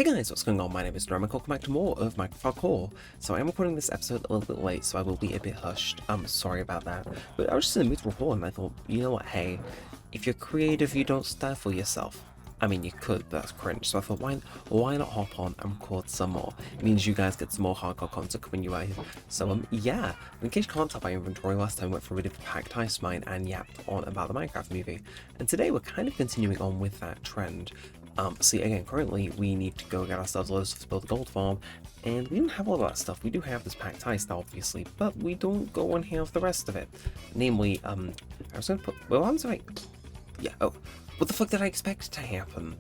Hey guys, what's going on? My name is Neremik. Welcome back to more of Minecraft Hardcore. So I am recording this episode a little bit late, so I will be a bit hushed. I'm sorry about that. But I was just in the mood to record and I thought, you know what, hey, if you're creative, you don't stifle yourself. I mean, you could, but that's cringe. So I thought, why not hop on and record some more? It means you guys get some more hardcore content coming your way. So yeah. In case you can't tell by inventory, last time we went for a bit of a packed ice mine and yapped on about the Minecraft movie. And today we're kind of continuing on with that trend. See, again, currently we need to go get ourselves a load of stuff to build a gold farm, and we don't have all that stuff. We do have this packed ice now, obviously, but we don't go and have the rest of it. Namely, I was gonna put, well, I'm sorry. Yeah, oh, what the fuck did I expect to happen?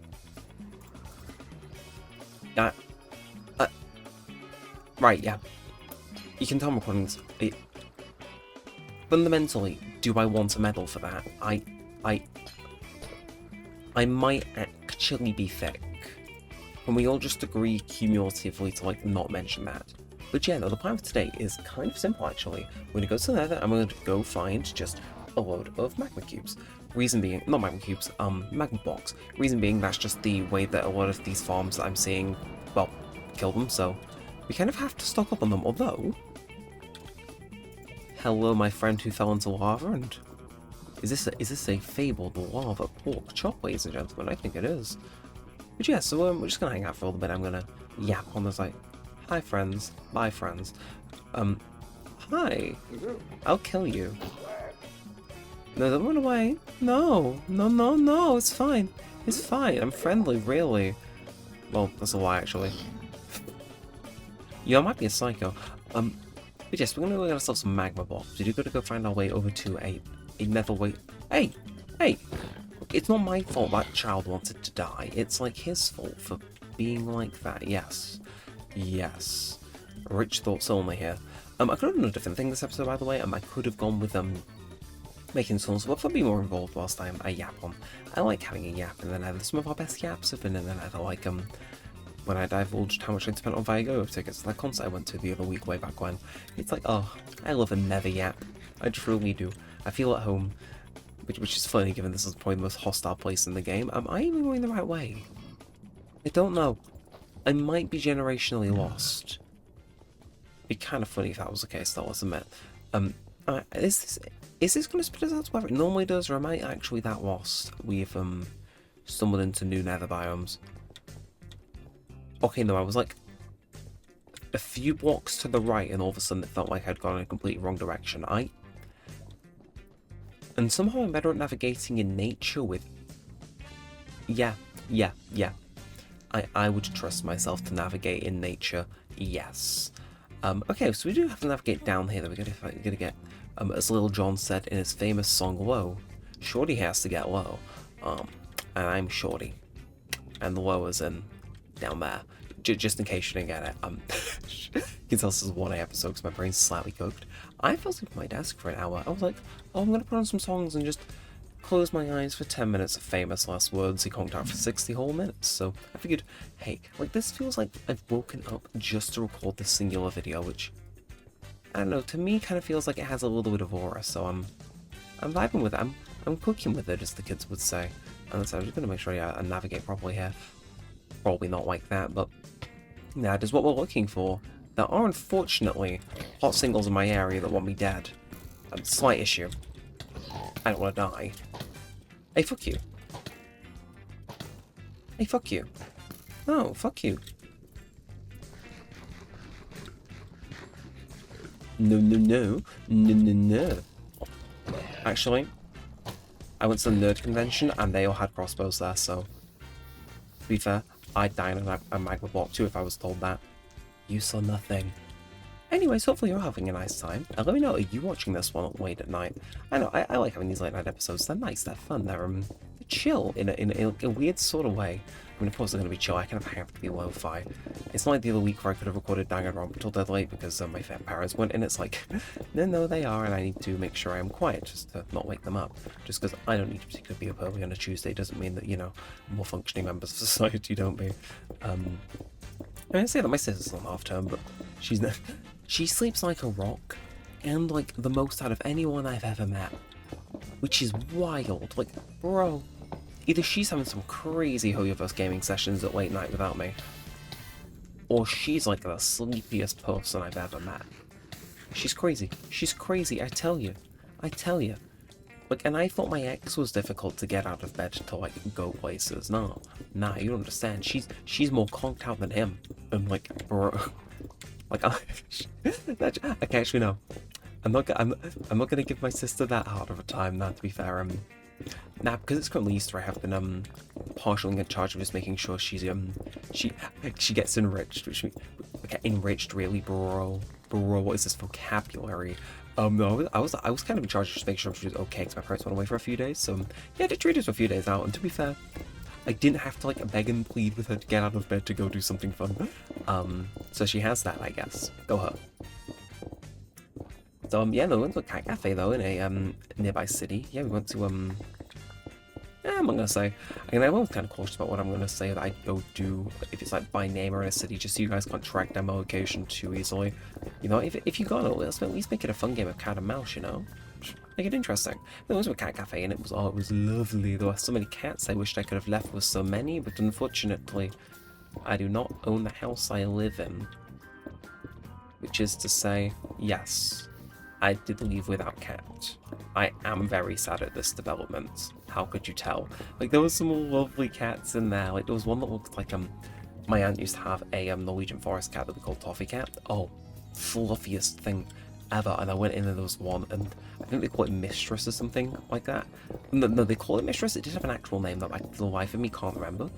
Right, yeah. You can tell I'm recording this. Fundamentally, do I want a medal for that? I might actually be thick. Can we all just agree cumulatively to, like, not mention that? But yeah, no, the plan for today is kind of simple, actually. We're gonna go to the nether and we're gonna go find just a load of magma cubes. Reason being, not magma cubes, magma blocks. Reason being, that's just the way that a lot of these farms that I'm seeing, well, kill them, so we kind of have to stock up on them, although... Hello, my friend who fell into lava, and... Is this a fabled lava pork chop, ladies and gentlemen? I think it is. But yeah, so we're just gonna hang out for a little bit. I'm gonna yap on this, like, hi friends, bye friends. Hi. I'll kill you. No, don't run away. No, it's fine. It's fine. I'm friendly, really. Well, that's a lie, actually. I might be a psycho. But yes, we're gonna go get ourselves some magma blocks. We do gotta go find our way over to a nether way. Hey! It's not my fault that child wanted to die. It's like his fault for being like that. Yes. Rich thoughts only here. I could have done a different thing this episode, by the way. I could have gone with making songs, but I'll be more involved whilst I yap on. I like having a yap in the nether. Some of our best yaps have been in the nether, like when I divulged how much I'd spent on Vigo tickets to that concert I went to the other week way back when. It's like, oh, I love a nether yap. I truly do. I feel at home, which is funny given this is probably the most hostile place in the game. Am I even going the right way? I don't know. I might be generationally lost. It'd be kind of funny if that was the case, though, let's admit. Is this going to spit us out to where it normally does, or am I actually that lost? We've stumbled into new nether biomes. Okay, no, I was like a few blocks to the right, and all of a sudden it felt like I'd gone in a completely wrong direction. And somehow I'm better at navigating in nature with... Yeah. I would trust myself to navigate in nature, yes. Okay, so we do have to navigate down here, we're gonna get, as Lil Jon said in his famous song, low. Shorty has to get low. And I'm Shorty. And the low is in down there. Just in case you didn't get it. You can tell this is a 1A episode because my brain's slightly cooked. I fell asleep at my desk for an hour. I was like, oh, I'm going to put on some songs and just close my eyes for 10 minutes of famous last words. He conked out for 60 whole minutes. So I figured, hey, like this feels like I've woken up just to record this singular video, which, I don't know, to me kind of feels like it has a little bit of aura. So I'm vibing with it. I'm cooking with it, as the kids would say. And so I'm just going to make sure I navigate properly here. Probably not like that, but that is what we're looking for. There are, unfortunately, hot singles in my area that want me dead. Slight issue. I don't want to die. Hey, fuck you. Hey, fuck you. Oh, fuck you. No. Actually, I went to the nerd convention and they all had crossbows there, so... To be fair, I'd die in a magma block too if I was told that. You saw nothing. Anyways, hopefully you're having a nice time. Let me know, are you watching this one late at night? I know, I like having these late night episodes. They're nice, they're fun, they're chill in a weird sort of way. I mean, of course they're going to be chill, I kind of have to be lo-fi. It's not like the other week where I could have recorded Danganronpa until dead late because my parents went in. It's like, no, they are, and I need to make sure I am quiet just to not wake them up. Just because I don't need to particularly be up early on a Tuesday doesn't mean that, you know, more functioning members of society don't be. I say that my sister's on half term, but she sleeps like a rock, and like the most out of anyone I've ever met, which is wild. Like, bro, either she's having some crazy Hoyoverse gaming sessions at late night without me, or she's like the sleepiest person I've ever met. She's crazy. She's crazy, I tell you. I tell you. Like, and I thought my ex was difficult to get out of bed to, like, go places. No. Nah, you don't understand. She's more conked out than him. I'm like, bro. Like, okay, actually, no. I'm not gonna give my sister that hard of a time, now, to be fair. Now, because it's currently Easter, I have been, partially in charge of just making sure she gets enriched, which means, okay, enriched, really, bro. Bro, what is this vocabulary? No, I was kind of in charge of just making sure she was okay, because my parents went away for a few days, so, yeah, I did treat her for a few days now, and to be fair, I didn't have to, like, beg and plead with her to get out of bed to go do something fun. So she has that, I guess. Go her. So, yeah, no, we went to a cat cafe, though, in a, nearby city. Yeah, we went to, yeah, I'm not gonna say. I mean, I'm always kind of cautious about what I'm gonna say that I go do if it's like by name or in a city, just so you guys can't track down my location too easily. You know, if you got it, let's at least make it a fun game of cat and mouse. You know, make it interesting. There was a cat cafe, and it was lovely. There were so many cats. I wished I could have left with so many, but unfortunately, I do not own the house I live in. Which is to say, yes, I did leave without cat. I am very sad at this development. How could you tell? Like, there was some lovely cats in there. Like, there was one that looked like, my aunt used to have a, Norwegian forest cat that we called Toffee Cat. Oh, fluffiest thing ever. And I went in and there was one, and I think they call it Mistress or something like that. No, they call it Mistress. It did have an actual name that I, for the life of me, can't remember.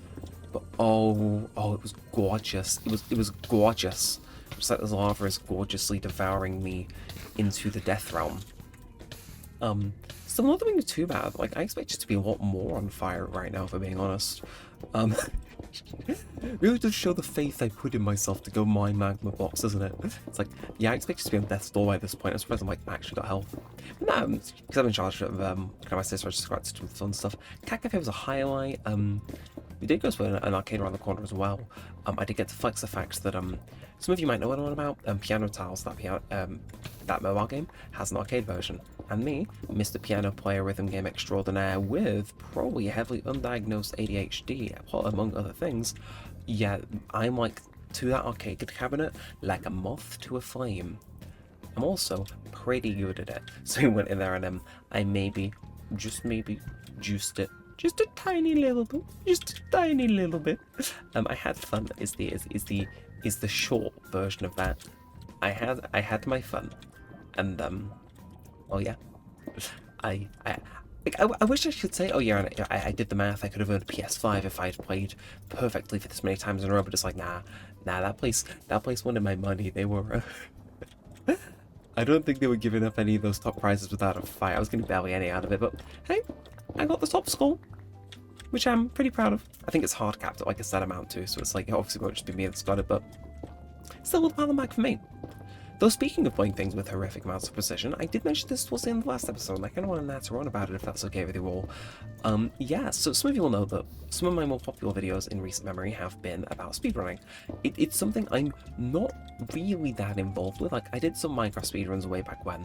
But, it was gorgeous. It was gorgeous. Just like the lava is gorgeously devouring me into the death realm. Still not doing too bad. Like, I expect it to be a lot more on fire right now, if I'm being honest. Really does show the faith I put in myself to go mine magma blocks, doesn't it? It's like, yeah, I expect it to be on death's door by this point. I'm surprised I'm like actually got health. But no, because I'm in charge of kind of my sister, I just got to do the fun stuff. Cat Cafe was a highlight. We did go to an arcade around the corner as well. I did get to flex the fact that some of you might know what I'm on about. Piano Tiles, that mobile game, has an arcade version. And me, Mr. Piano Player Rhythm Game Extraordinaire with probably heavily undiagnosed ADHD, among other things, yeah, I'm like to that arcade cabinet like a moth to a flame. I'm also pretty good at it. So we went in there and I just maybe juiced it. Just a tiny little bit. Just a tiny little bit. I had fun is the short version of that. I had my fun. And oh yeah. I wish I could say, oh yeah, I did the math, I could have earned a PS5 if I had played perfectly for this many times in a row, but it's like, nah, that place wanted my money. They were I don't think they were giving up any of those top prizes without a fight. I was getting barely any out of it, but hey, I got the top score, which I'm pretty proud of. I think it's hard capped at like a set amount too, so it's like, it obviously won't just be me that's got it, but still a pat on the back for me. Though speaking of playing things with horrific amounts of precision, I did mention this towards the end of the last episode, and I kind of want to natter on about it if that's okay with you all. Yeah, so some of you will know that some of my more popular videos in recent memory have been about speedrunning. It's something I'm not really that involved with. Like, I did some Minecraft speedruns way back when,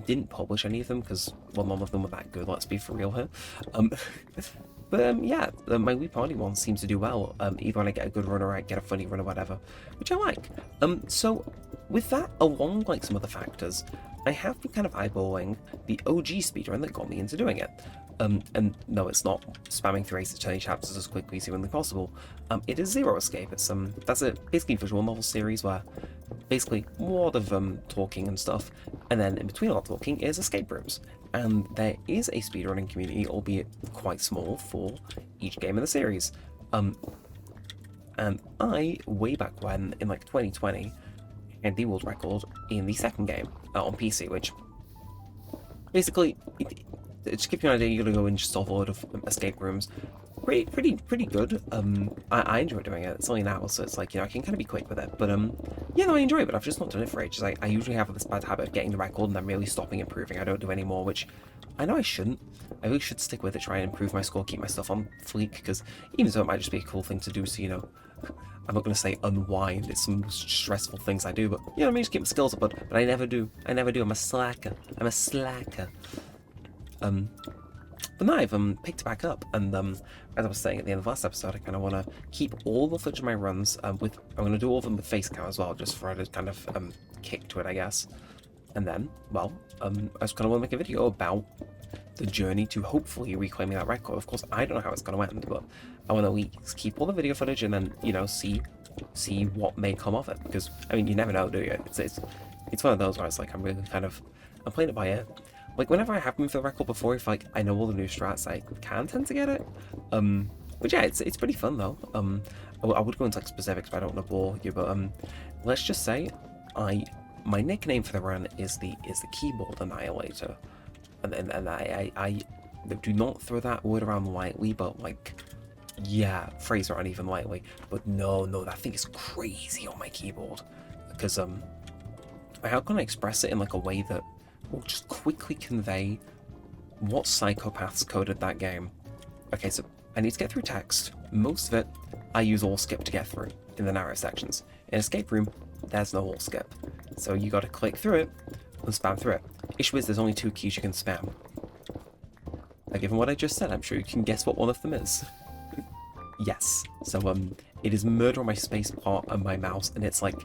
didn't publish any of them because, well, none of them were that good, let's be for real here. But yeah, my Wii Party one seems to do well, either when I get a good run or I get a funny run or whatever, which I like. So with that, along like some other factors, I have been kind of eyeballing the OG speedrun that got me into doing it. And no, it's not spamming through Ace Attorney chapters as quickly as humanly possible. It is Zero Escape. It's that's a basically visual novel series where basically a lot of talking and stuff, and then in between all talking is escape rooms. And there is a speedrunning community, albeit quite small, for each game in the series. And I, way back when, in like 2020, had the world record in the second game on PC, which basically, to give you an idea, you're gonna go and just solve a load of escape rooms. Pretty good. I enjoy doing it. It's only an hour, so it's like, you know, I can kind of be quick with it. But yeah, no, I enjoy it, but I've just not done it for ages. I usually have this bad habit of getting the record and then really stopping improving. I don't do any more, which I know I shouldn't. I really should stick with it, try and improve my score, keep my stuff on fleek, because even though it might just be a cool thing to do, so, you know, I'm not going to say unwind, it's some stressful things I do, but, you know, I mean, just keep my skills up, but I never do. I'm a slacker. But now I've picked it back up, and as I was saying at the end of last episode, I kind of want to keep all the footage of my runs I'm going to do all of them with face cam as well, just for a kind of kick to it, I guess. And then, well, I just kind of want to make a video about the journey to hopefully reclaiming that record. Of course, I don't know how it's going to end, but I want to keep all the video footage and then, you know, see what may come of it. Because, I mean, you never know, do you? It's one of those where it's like, I'm playing it by ear. Like, whenever I have been for the record before, if, like, I know all the new strats, I can tend to get it. But yeah, it's pretty fun, though. I would go into, like, specifics, but I don't want to bore you, but, let's just say, my nickname for the run is the Keyboard Annihilator. And I do not throw that word around lightly, but, like, yeah, phrase around even lightly. But no, that thing is crazy on my keyboard. Because, how can I express it in, like, a way that will just quickly convey what psychopaths coded that game? Okay, so I need to get through text. Most of it, I use all skip to get through in the narrow sections. In Escape Room, there's no all skip. So you gotta click through it and spam through it. Issue is there's only 2 keys you can spam. Now, given what I just said, I'm sure you can guess what one of them is. Yes. So, it is murder on my space bar and my mouse, and it's like,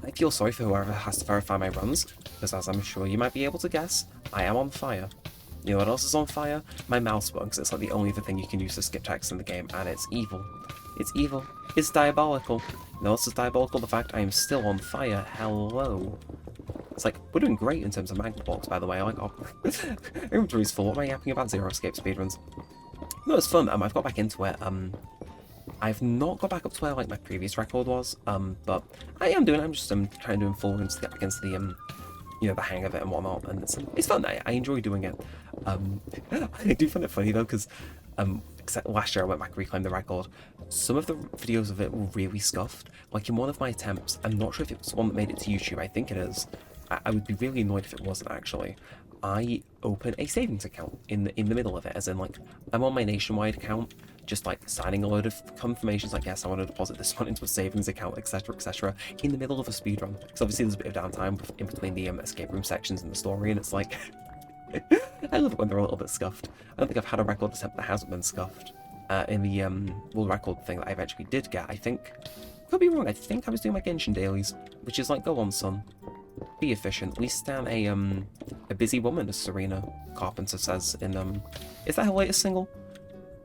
I feel sorry for whoever has to verify my runs, because as I'm sure you might be able to guess, I am on fire. You know what else is on fire? My mouse button, because it's like the only other thing you can use to skip text in the game, and it's evil. It's evil. It's diabolical. You know what else is diabolical? The fact I am still on fire. Hello. It's like, we're doing great in terms of magnet blocks, by the way. Like, oh, inventory's full. What am I yapping about? 0 escape speedruns. No, it's fun. I've got back into it. I've not got back up to where, like, my previous record was, but I am doing it. I'm just trying to do full runs to get back into the, you know, the hang of it and whatnot, and it's fun. I enjoy doing it. I do find it funny, though, because, last year I went back and reclaimed the record. Some of the videos of it were really scuffed. Like, in one of my attempts, I'm not sure if it was one that made it to YouTube. I think it is. I would be really annoyed if it wasn't, actually. I opened a savings account in the middle of it, as in, like, I'm on my Nationwide account, just, like, signing a load of confirmations, like, yes, I want to deposit this one into a savings account, etc., in the middle of a speedrun. Because obviously there's a bit of downtime in between the escape room sections and the story, and it's like, I love it when they're a little bit scuffed. I don't think I've had a record attempt that hasn't been scuffed. In the world record thing that I eventually did get, I think, could be wrong, I think I was doing my Genshin dailies, which is like, go on, son. Be efficient. We stand a busy woman, as Serena Carpenter says in, is that her latest single?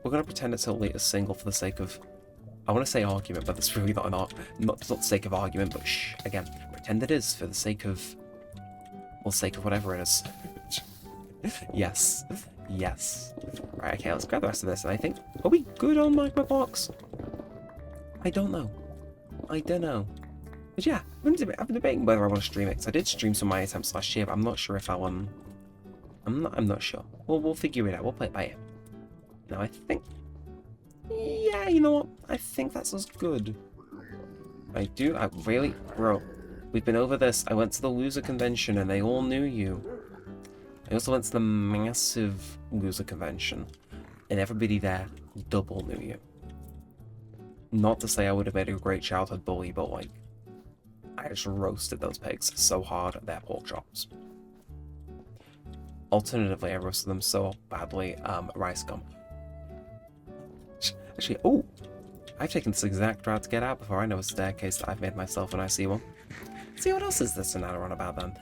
We're gonna pretend it's her latest single for the sake of, I want to say argument, but it's really not an art, not the sake of argument, but shh, again, pretend it is for the sake of, well, sake of whatever it is. Yes. Right, okay, let's grab the rest of this, and I think, are we good on Magma Box? I don't know. But yeah, I've been debating whether I want to stream it, because I did stream some of my attempts last year, but I'm not sure if I'll, I'm not sure. We'll figure it out, we'll play it by ear. Now, I think, yeah, you know what? I think that's as good. I really, bro, we've been over this. I went to the loser convention, and they all knew you. I also went to the massive loser convention, and everybody there double knew you. Not to say I would have made a great childhood bully, but, like, I just roasted those pigs so hard at their pork chops. Alternatively, I roasted them so badly, rice gum. Actually, oh! I've taken this exact route to get out before I know a staircase that I've made myself when I see one. See, what else is this another one about then?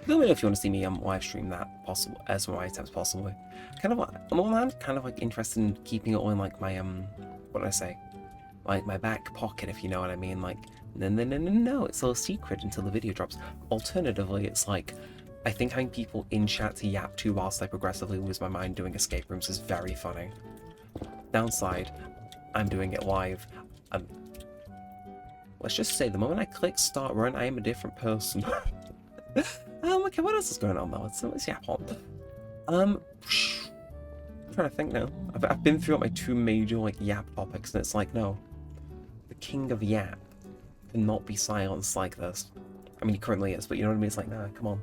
Let me know if you want to see me live stream that, possible, as some of my attempts possibly. Kind of, on the one hand, kind of like interested in keeping it all in like my, what do I say? Like my back pocket, if you know what I mean. Like, no, it's a little secret until the video drops. Alternatively, it's like, I think having people in chat to yap to whilst I progressively lose my mind doing escape rooms is very funny. Downside, I'm doing it live. Let's just say, the moment I click start run, I am a different person. Okay, what else is going on though? Let's yap on. I'm trying to think now. I've been through my 2 major like yap topics, and it's like, no, the king of yap cannot be silenced like this. I mean, he currently is, but you know what I mean? It's like, nah, come on,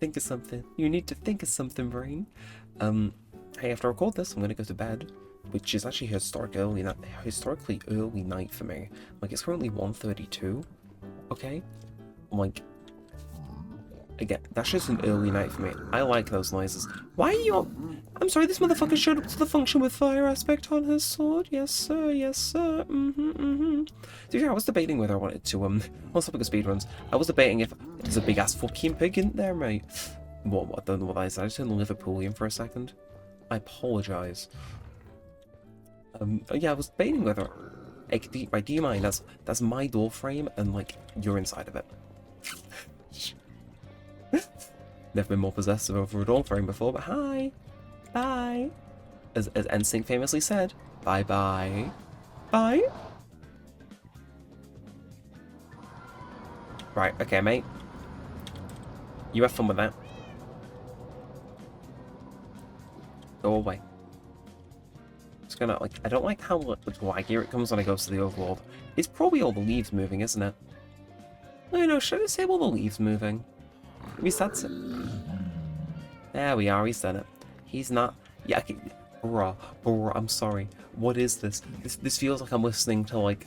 think of something. You need to think of something, brain. Hey, after I record this, I'm gonna go to bed, which is actually historically early night for me. Like, it's currently 1:32. Okay, like, Again, that's just an early night for me. I like those noises. Why are you on? I'm sorry, this motherfucker showed up to the function with fire aspect on his sword. Yes, sir. Yes, sir. To be fair, I was debating whether I wanted to, on topic of speedruns, I was debating if there's a big ass fucking pig in there, mate. What? I don't know what that is. I just turned Liverpoolian for a second. I apologise. Yeah, I was debating whether. Hey, do you mind? That's my door frame, and like you're inside of it. Never been more possessive over a door frame before, but hi, bye. As NSYNC famously said, bye bye, bye. Right, okay, mate. You have fun with that. Go away. It's gonna, like, I don't like how laggier it comes when I go to the overworld. It's probably all the leaves moving, isn't it? I know, should I disable the leaves moving? Maybe that's it. There we are, he's done it. He's not... Yeah, bruh, I'm sorry. What is this? This feels like I'm listening to, like,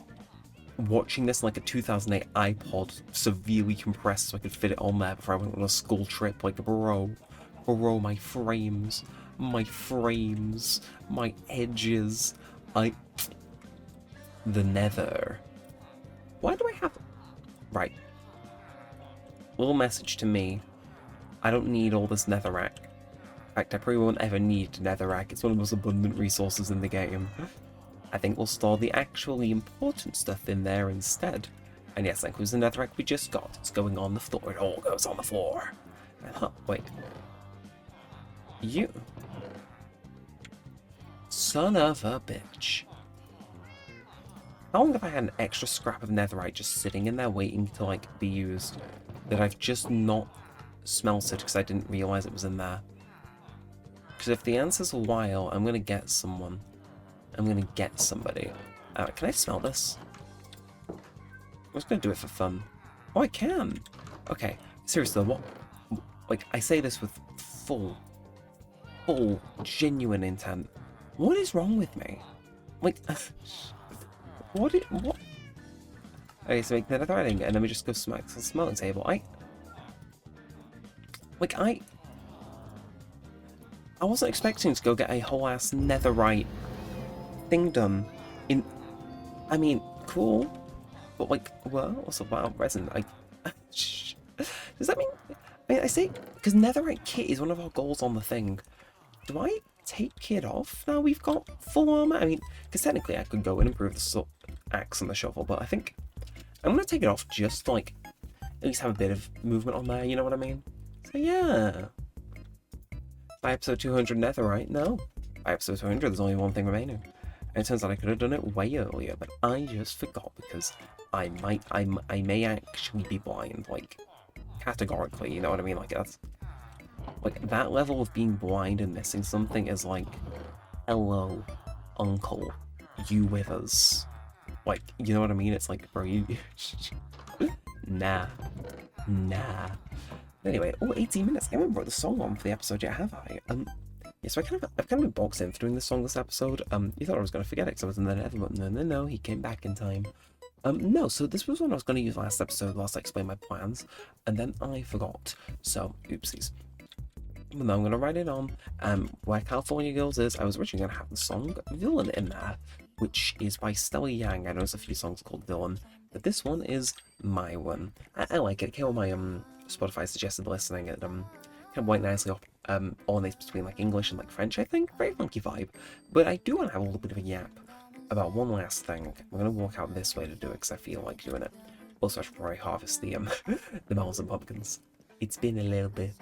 watching this in, like, a 2008 iPod severely compressed so I could fit it on there before I went on a school trip. Like, bro, my frames, my edges, the nether. Why do I have... Right. Little message to me. I don't need all this netherrack. In fact, I probably won't ever need netherrack. It's one of the most abundant resources in the game. I think we'll store the actually important stuff in there instead. And yes, that includes the netherrack we just got. It's going on the floor. It all goes on the floor. Wait. You. Son of a bitch. How long have I had an extra scrap of netherite just sitting in there waiting to, like, be used that I've just not smelted because I didn't realise it was in there? Because if the answer's a while, I'm going to get someone. I'm going to get somebody. Can I smell this? I'm just going to do it for fun. Oh, I can! Okay, seriously, what? Like, I say this with full, genuine intent. What is wrong with me? Like, what? Okay, so make the netherite, and then we just go smack the smelting table. I wasn't expecting to go get a whole ass netherite thing done. I mean, cool, but like, well, what's a wild resin? Does that mean? I say because netherite kit is one of our goals on the thing. Do I take kit off now we've got full armor? I mean, because technically I could go and improve the axe and the shovel, but I think I'm gonna take it off just to, like, at least have a bit of movement on there. You know what I mean? So yeah. By episode 200 netherite, no. By episode 200, there's only one thing remaining. And it turns out I could have done it way earlier, but I just forgot because I may actually be blind, like, categorically, you know what I mean? Like, that's, like, that level of being blind and missing something is like, hello, uncle, you with us. Like, you know what I mean? It's like, bro, you... Nah. Anyway, 18 minutes. I haven't brought the song on for the episode yet, have I? Yeah, so I've kind of been boxed in for doing this song this episode. You thought I was going to forget it because I was in the nether, but no, he came back in time. No, so this was one I was going to use last episode whilst I explained my plans, and then I forgot. So, oopsies. But now I'm going to write it on. Where California Girls is, I was originally going to have the song Villain in there, which is by Stella Yang. I know there's a few songs called Villain, but this one is my one. I like it. It came on my Spotify suggested listening. It kind of went nicely up, alternates between like English and like French, I think. Very funky vibe. But I do want to have a little bit of a yap about one last thing. I'm going to walk out this way to do it because I feel like doing it. Also, I should probably harvest the the melons and pumpkins. It's been a little bit.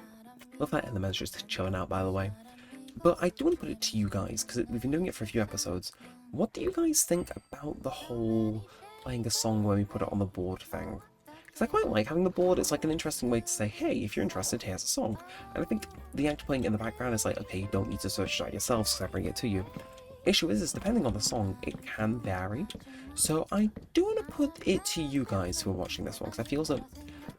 Love that element's just chilling out, by the way. But I do want to put it to you guys, because we've been doing it for a few episodes. What do you guys think about the whole playing a song when we put it on the board thing? Because I quite like having the board. It's like an interesting way to say, hey, if you're interested, here's a song. And I think the act playing in the background is like, okay, you don't need to search it out yourself, so I bring it to you. Issue is depending on the song, it can vary. So I do want to put it to you guys who are watching this one, because I feel that,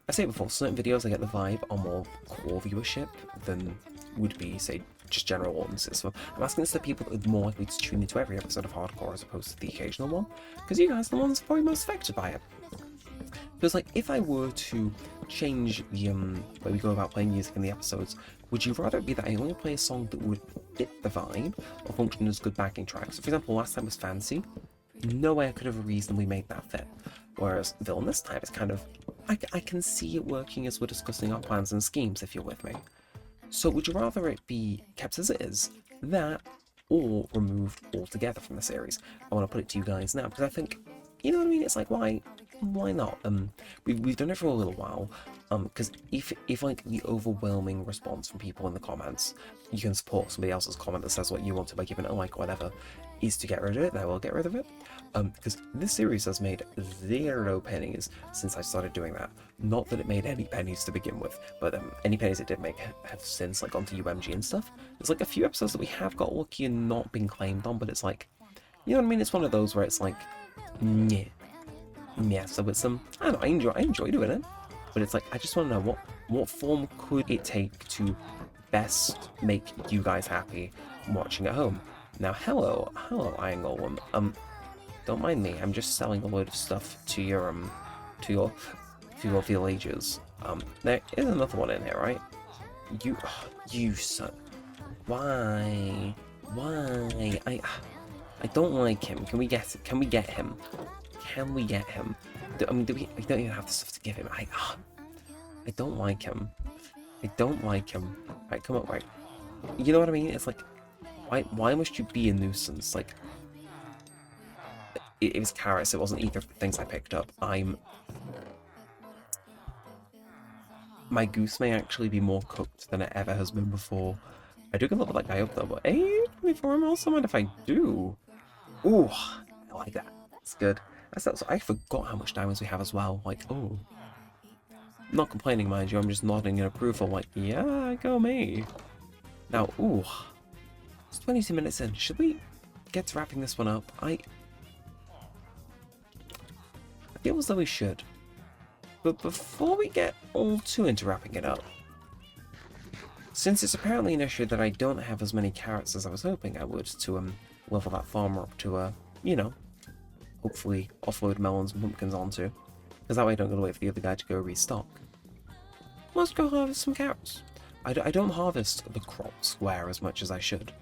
I say it before, certain videos I get the vibe are more core viewership than would be, say, just general audiences. So I'm asking this to people that are more likely to tune into every episode of Hardcore as opposed to the occasional one, because you guys are the ones probably most affected by it. Because, like, if I were to change the way we go about playing music in the episodes, would you rather it be that I only play a song that would fit the vibe or function as good backing tracks? So, for example, last time was Fancy. No way I could have reasonably made that fit. Whereas Villain this time is kind of, I can see it working as we're discussing our plans and schemes, if you're with me. So would you rather it be kept as it is, that, or removed altogether from the series? I want to put it to you guys now, because I think, you know what I mean? It's like, why not? We've done it for a little while, because if like the overwhelming response from people in the comments, you can support somebody else's comment that says what you want to by giving it a like or whatever, is to get rid of it, then I will get rid of it. Because this series has made 0 pennies since I started doing that. Not that it made any pennies to begin with, but any pennies it did make have since like gone to UMG and stuff. There's like a few episodes that we have got lucky and not been claimed on, but it's like, you know what I mean? It's one of those where it's like, yeah. So it's I don't know, I enjoy doing it, but it's like I just want to know what form could it take to best make you guys happy watching at home. Now, hello, Iron Golem. Don't mind me. I'm just selling a load of stuff to your villagers. There is another one in here, right? You son. Why? I don't like him. Can we get him? Can we get him? I mean, we don't even have the stuff to give him. I don't like him. Right, come on, right. You know what I mean? It's like, why must you be a nuisance? Like, it was carrots, it wasn't either of the things I picked up. My goose may actually be more cooked than it ever has been before. I do get a little that guy up though, but hey, 24 ml, so mind if I do. Ooh, I like that. It's good. I forgot how much diamonds we have as well. Like, oh. Not complaining, mind you, I'm just nodding in approval, like, yeah, go me. Now, ooh. It's 22 minutes in. Should we get to wrapping this one up? I feel as though we should. But before we get all too into wrapping it up, since it's apparently an issue that I don't have as many carrots as I was hoping I would to level that farmer up to, you know, hopefully offload melons and pumpkins onto, because that way I don't gotta wait for the other guy to go restock. Let's go harvest some carrots. I don't harvest the crop square as much as I should,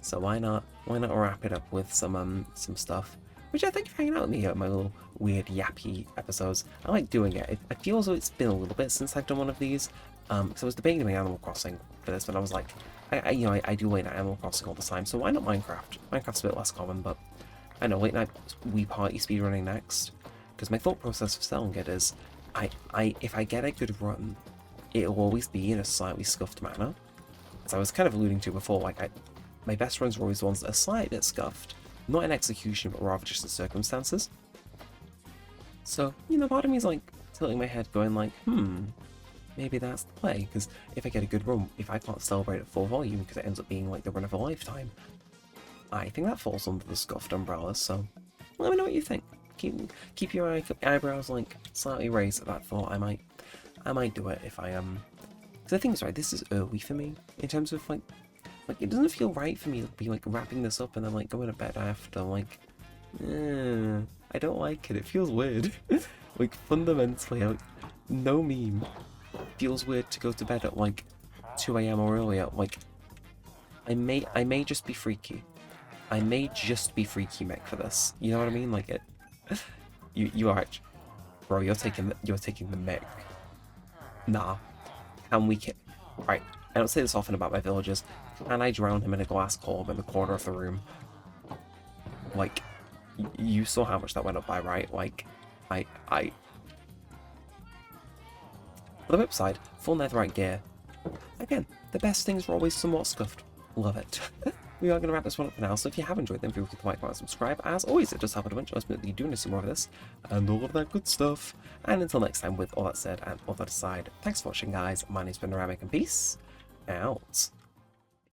so why not wrap it up with some stuff. Which I think, hanging out with me at my little weird yappy episodes, I like doing it. I feel as though it's been a little bit since I've done one of these. Because I was debating doing Animal Crossing for this, but I was like, I do late night Animal Crossing all the time, so why not Minecraft? Minecraft's a bit less common, but I know late night Wii Party speedrunning next. Because my thought process for selling it is, if I get a good run, it'll always be in a slightly scuffed manner. As I was kind of alluding to before, like my best runs are always the ones that are slightly bit scuffed. Not in execution, but rather just the circumstances. So, you know, part of me is like tilting my head going like, maybe that's the play, because if I get a good run, if I can't celebrate at full volume because it ends up being like the run of a lifetime, I think that falls under the scuffed umbrella, so let me know what you think. Keep your eyebrows like slightly raised at that thought. I might do it if I because the thing is, right, this is early for me in terms of like it doesn't feel right for me to be like wrapping this up and then like going to bed after. Like, I don't like it. It feels weird. Like fundamentally, like, no meme. Feels weird to go to bed at like 2 AM or earlier. Like, I may just be freaky. I may just be freaky, Mick, for this. You know what I mean? Like it. You are, bro. You're taking the Mick. Nah. Can we right? I don't say this often about my villagers. Can I drown him in a glass column in the corner of the room? Like, you saw how much that went up by, right? Like, On the flip side, full netherite gear. Again, the best things are always somewhat scuffed. Love it. We are going to wrap this one up for now, so if you have enjoyed them, feel free to like, comment, and subscribe. As always, it does help a bunch. Let me know that you do want to see more of this, and all of that good stuff. And until next time, with all that said and all that aside, thanks for watching, guys. My name's been Neremik, and peace out.